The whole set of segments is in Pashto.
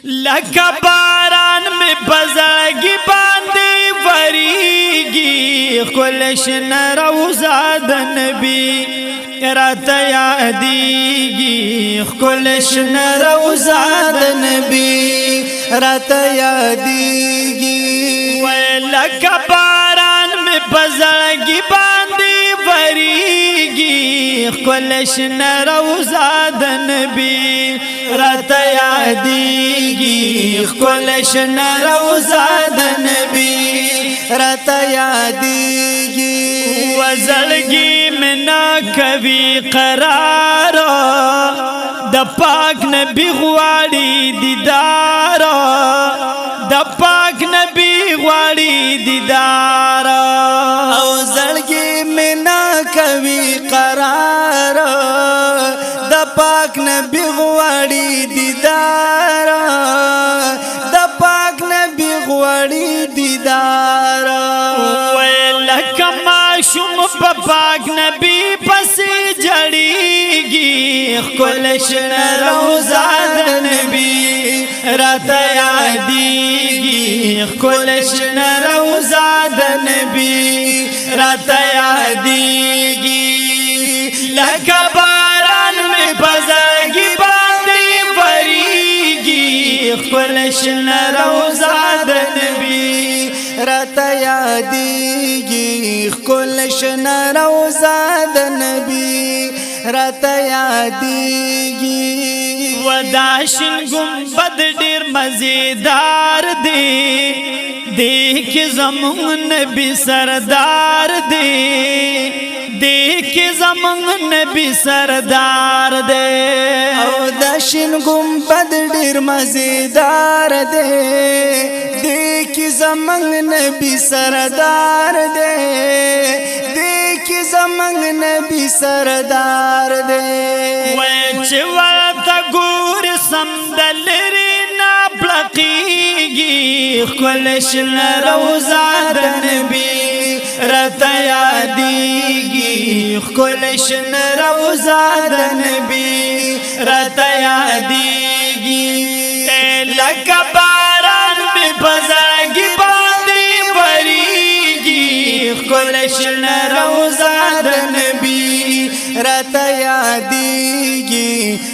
لکه باران می بزړګي باندې وریږي ښکل شنه روضه د نبی راته یادېږي ښکل شنه روضه د نبی راته یادېږي لکه باران می بزړګي باندې وریږي ښکل شنه روضه د نبی راته یادېږي ښکل شنه روضه د نبی راته یادېږي وزړګي مې نه کوي قرار د پاک نبی غواړي دیدار د پاک نبی غواړي دیدار او زړګي مې نه کوي قرار د پاک نبی غواړي دیدار د پاک نبی غواړي دیدار لکه ماشوم په پاک نبی پسې جړېږي ښکل شنه روضه د نبی راته یادېږي ښکل شنه روضه د نبی راته یادېږي لکه باران مې په زړګي باندې وریږي ښکل شنه روضه د نبی راته یادېږي ښکل شنه روضه د نبی راته یادېږي ودا شین ګمبد ډېر مزیدار دی کې زمون نبی سردار دی کې زمون نبی سردار دی او دا شین ګمبد ډېر مزیدار دی کې زمون نبی سردار دی کې زمون نبی سردار دی وای چې ورته ګور سم دلري نا بلقيږي ښکل شنه روضه د نبی راته یادېږي ښکل شنه روضه د نبی راته یادېږي لکه باران مې په زړګي باندې وریږي ښکل شنه روضه د نبی راته یادېږي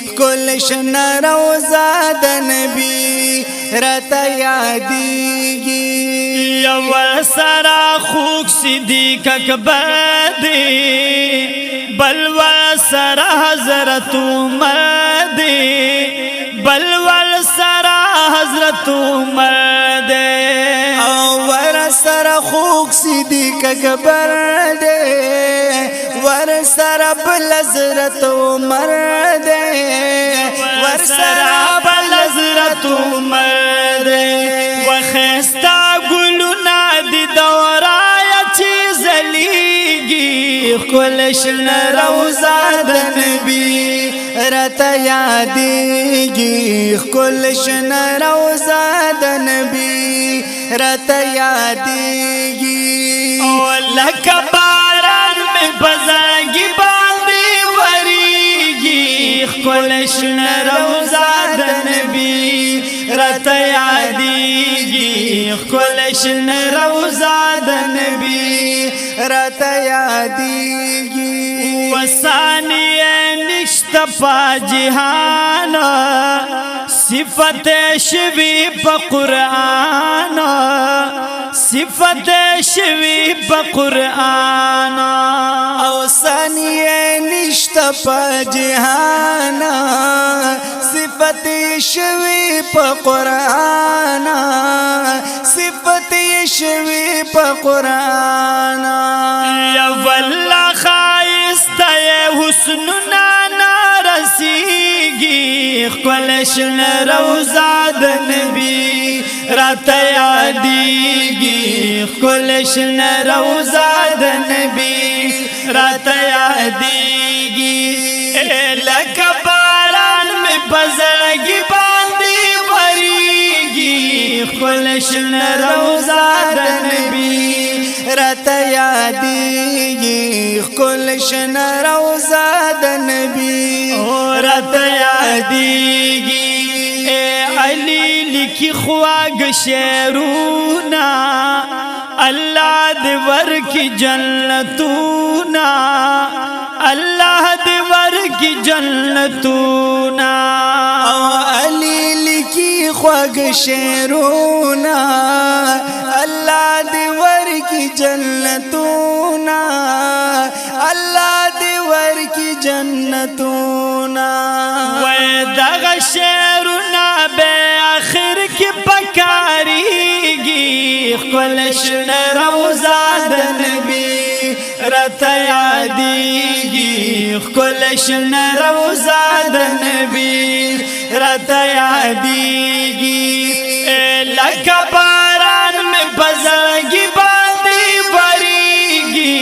ښکل شنه روضه د نبی راته یادېږي یو سره خوږ صدیق اکبر دی بل سره حضرت عمر دی بل سره حضرت عمر دی او ور سره خوږ صدیق اکبر دی ور سره بل حضرت عمر دی ور سره بل حضرت عمر دی وخستا ګلونه دي دورایه چې ځلیږي ښکل شنه روضه د نبی راته یادېږي ښکل شنه روضه د نبی راته یادېږي لکه باران مې په زړګي باندې وریږي ښکل شنه روضه د نبی راته یادېږي ښکل شنه روضه د نبی راته یادېږي وسانیه نشته په جهان صفت شوی په قرآن صفت شوی په قرآن او ثانیه نشته په جهان صفت شوی په قرآن صفت شوی په قرآن یا والله خایسته حسننا نارسیږي ښکل شنه روضه د نبی راته یادېږي ښکل شنه روضه د نبی راته یادېږي لکه باران مې په زړګي باندې وریږي ښکل شنه روضه د نبی راته یادېږي ښکل شنه روضه د نبی راته یادېږي علی لکی خواگ شیرونا اللہ دے ورکی جنتونا اللہ دے ورکی جنتونا علی لکی خواگ شیرونا اللہ دے ورکی جنتونا اللہ دے ورکی جنتونا ویدغ شیرونا بے آخر کی پکاریگی خلشن روزہ نبی رتا یادیگی خلشن روزہ نبی رتا یادیگی لکا باران میں بزرگی باندی بریگی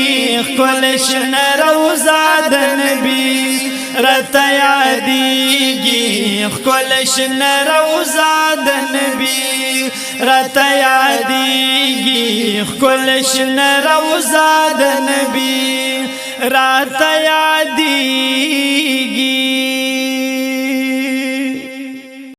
خلشن روزہ نبی رتا یادیگی خلشن روزہ نبی رتا یادیگی خلشن روزہ نبی رتا یادیگی